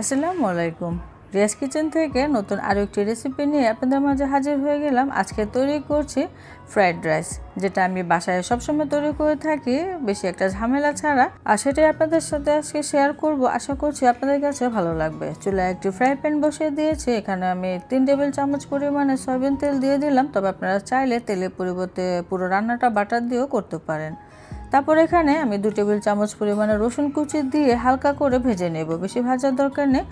আসসালামু আলাইকুম। রিয়াজ কিচেন থেকে নতুন আরও একটি রেসিপি নিয়ে আপনাদের মাঝে হাজির হয়ে গেলাম। আজকে তৈরি করছি ফ্রাইড রাইস, যেটা আমি বাসায় সবসময় তৈরি করে থাকি, বেশি একটা ঝামেলা ছাড়া। আর সেটাই আপনাদের সাথে আজকে শেয়ার করব। আশা করছি আপনাদের কাছে ভালো লাগবে। চুলায় একটি ফ্রাই প্যান বসিয়ে দিয়েছি। এখানে আমি 3 টেবিল চামচ পরিমাণে সয়াবিন তেল দিয়ে দিলাম। তবে আপনারা চাইলে তেলের পরিবর্তে পুরো রান্নাটা বাটার দিয়েও করতে পারেন। তারপর এখানে আমি 2 টেবিল চামচ পরিমাণে রসুন কুচি দিয়ে হালকা করে ভেজে নেব, বেশি ভাজার দরকার নেই।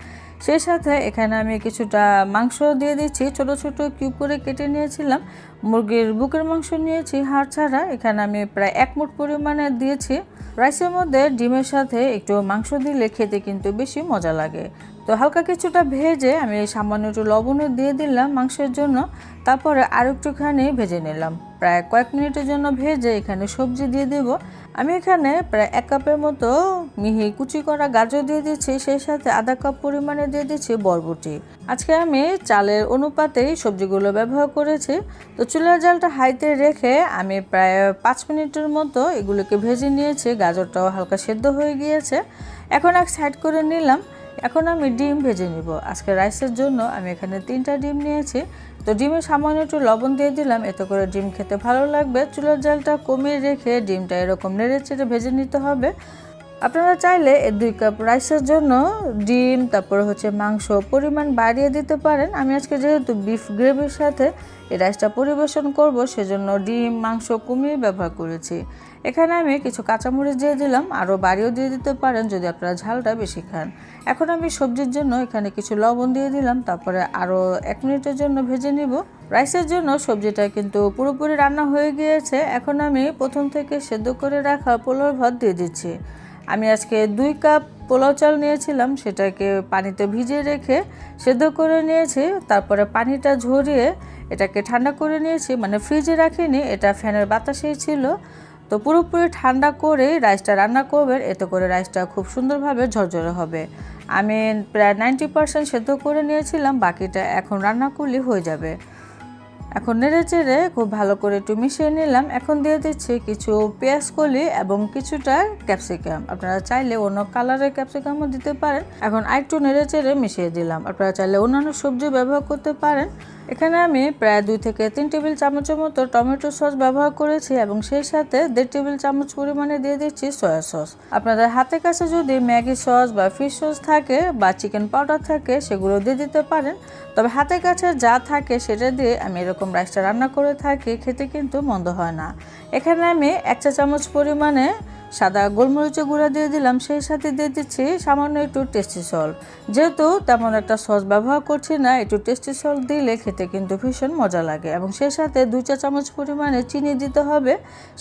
সেই সাথে এখানে আমি কিছুটা মাংস দিয়ে দিচ্ছি, ছোট ছোট কিউব করে কেটে নিয়েছিলাম। মুরগির বুকের মাংস নিয়েছি হাড় ছাড়া, এখানে আমি প্রায় 1 মুঠ পরিমাণে দিয়েছি। রাইসের মধ্যে ডিমের সাথে একটু মাংস দিলে খেতে কিন্তু বেশি মজা লাগে। তো হালকা কিছুটা ভেজে আমি সামান্য একটু লবণও দিয়ে দিলাম মাংসের জন্য। তারপরে আর একটুখানি ভেজে নিলাম, প্রায় কয়েক মিনিটের জন্য ভেজে এখানে সবজি দিয়ে দেব। আমি এখানে প্রায় 1 কাপের মতো মিহি কুচি করা গাজর দিয়ে দিচ্ছি, সেই সাথে আধা কাপ পরিমাণে দিয়ে দিচ্ছি বরবটি। আজকে আমি চালের অনুপাতেই সবজিগুলো ব্যবহার করেছি। তো চুলার জালটা হাইতে রেখে আমি প্রায় 5 মিনিটের মতো এগুলোকে ভেজে নিয়েছি। গাজরটাও হালকা সেদ্ধ হয়ে গিয়েছে, এখন এক সাইড করে নিলাম। এখন আমি ডিম ভেজে নিব। আজকে রাইসের জন্য আমি এখানে 3টা ডিম নিয়েছি। তো ডিমে সামান্য একটু লবণ দিয়ে দিলাম, এতে করে ডিম খেতে ভালো লাগবে। চুলার জালটা কমিয়ে রেখে ডিমটা এরকম নেড়ে চেড়ে ভেজে নিতে হবে। আপনারা চাইলে 2 কাপ রাইসের জন্য ডিম তারপর মাংস পরিমাণ বাড়িয়ে দিতে পারেন। আমি আজকে যেহেতু বিফ গ্রেভির সাথে এই রাইসটা পরিবেশন করব, সেজন্য ডিম মাংস কমিয়ে ব্যবহার করেছি। এখানে আমি কিছু কাঁচামরিচ দিয়ে দিলাম, আরও বাড়িয়েও দিয়ে দিতে পারেন যদি আপনারা ঝালটা বেশি খান। এখন আমি সবজির জন্য এখানে কিছু লবণ দিয়ে দিলাম, তারপরে আরও 1 মিনিটের জন্য ভেজে নিব। রাইসের জন্য সবজিটা কিন্তু পুরোপুরি রান্না হয়ে গিয়েছে। এখন আমি প্রথম থেকে সেদ্ধ করে রাখা পোলাও ভাত দিয়ে দিচ্ছি। আমি আজকে 2 কাপ পোলাও চাল নিয়েছিলাম, সেটাকে পানিতে ভিজিয়ে রেখে সেদ্ধ করে নিয়েছি। তারপরে পানিটা ঝরিয়ে এটাকে ঠান্ডা করে নিয়েছি, মানে ফ্রিজে রাখিনি, এটা ফ্যানের বাতাসেই ছিল। তো পুরোপুরি ঠান্ডা করে রাইসটা রান্না করবেন, এতে করে রাইসটা খুব সুন্দরভাবে ঝরঝরে হবে। আমি প্রায় 90% সেদ্ধ করে নিয়েছিলাম, বাকিটা এখন রান্না করলে হয়ে যাবে। এখন নেড়ে চেড়ে খুব ভালো করে একটু মিশিয়ে নিলাম। এখন দিয়ে দিচ্ছি কিছু পেঁয়াজ কলি এবং কিছুটা ক্যাপসিকাম। আপনারা চাইলে অন্য কালারের ক্যাপসিকামও দিতে পারেন। এখন আরেকটু নেড়ে চেড়ে মিশিয়ে দিলাম। আপনারা চাইলে অন্যান্য সবজি ব্যবহার করতে পারেন। এখানে আমি প্রায় 2 থেকে 3 টেবিল চামচের মতো টমেটো সস ব্যবহার করেছি এবং সেই সাথে 1.5 টেবিল চামচ পরিমাণে দিয়ে দিচ্ছি সয়া সস। আপনাদের হাতের কাছে যদি ম্যাগি সস বা ফিশ সস থাকে বা চিকেন পাউডার থাকে, সেগুলো দিয়ে দিতে পারেন। তবে হাতের কাছে যা থাকে সেটা দিয়ে আমি এরকম রাইসটা রান্না করে থাকি, খেতে কিন্তু মন্দ হয় না। এখানে আমি 1 চা চামচ পরিমাণে সাদা গোলমরিচের গুঁড়া দিয়ে দিলাম, সেই সাথে দিয়ে দিচ্ছি সামান্য একটু টেস্টি সল্ট। যেহেতু তেমন একটা সস ব্যবহার করছি না, একটু টেস্টি সল্ট দিলে খেতে কিন্তু ভীষণ মজা লাগে। এবং সেই সাথে 2 চা চামচ পরিমাণে চিনি দিতে হবে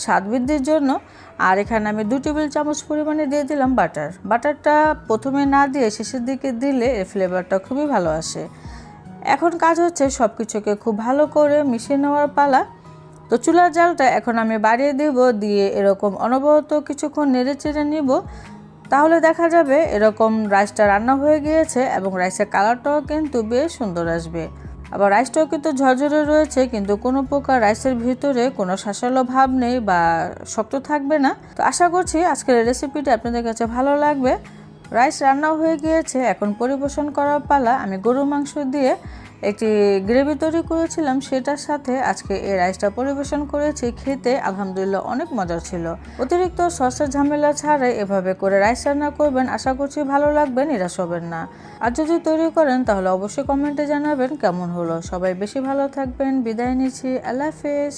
স্বাদ বৃদ্ধির জন্য। আর এখানে আমি 2 টেবিল চামচ পরিমাণে দিয়ে দিলাম বাটার। বাটারটা প্রথমে না দিয়ে শেষের দিকে দিলে এর ফ্লেভারটা খুবই ভালো আসে। এখন কাজ হচ্ছে সব কিছুকে খুব ভালো করে মিশিয়ে নেওয়ার পালা। তো চুলার জালটা এখন আমি বাড়িয়ে দেব, দিয়ে এরকম অনবরত কিছুক্ষণ নেড়ে চেড়ে নিব। তাহলে দেখা যাবে এরকম রাইসটা রান্না হয়ে গিয়েছে এবং রাইসের কালারটাও কিন্তু বেশ সুন্দর আসবে। আবার রাইসটাও কিন্তু ঝরঝরে রয়েছে, কিন্তু কোনো প্রকার রাইসের ভিতরে কোনো শাঁসালো ভাব নেই বা শক্ত থাকবে না। তো আশা করছি আজকের রেসিপিটা আপনাদের কাছে ভালো লাগবে। রাইস রান্নাও হয়ে গিয়েছে, এখন পরিবেশন করার পালা। আমি গরুর মাংস দিয়ে একটি গ্রেভি তৈরি করেছিলাম, সেটার সাথে আজকে এই রাইসটা পরিবেশন করেছি। খেতে আলহামদুলিল্লাহ অনেক মজার ছিল। অতিরিক্ত সসের ঝামেলা ছাড়াই এভাবে করে রাইস রান্না করবেন, আশা করছি ভালো লাগবে, নিরাশ হবেন না। আর যদি তৈরি করেন তাহলে অবশ্যই কমেন্টে জানাবেন কেমন হলো। সবাই বেশি ভালো থাকবেন, বিদায় নিচ্ছি, আল্লাহ হাফেজ।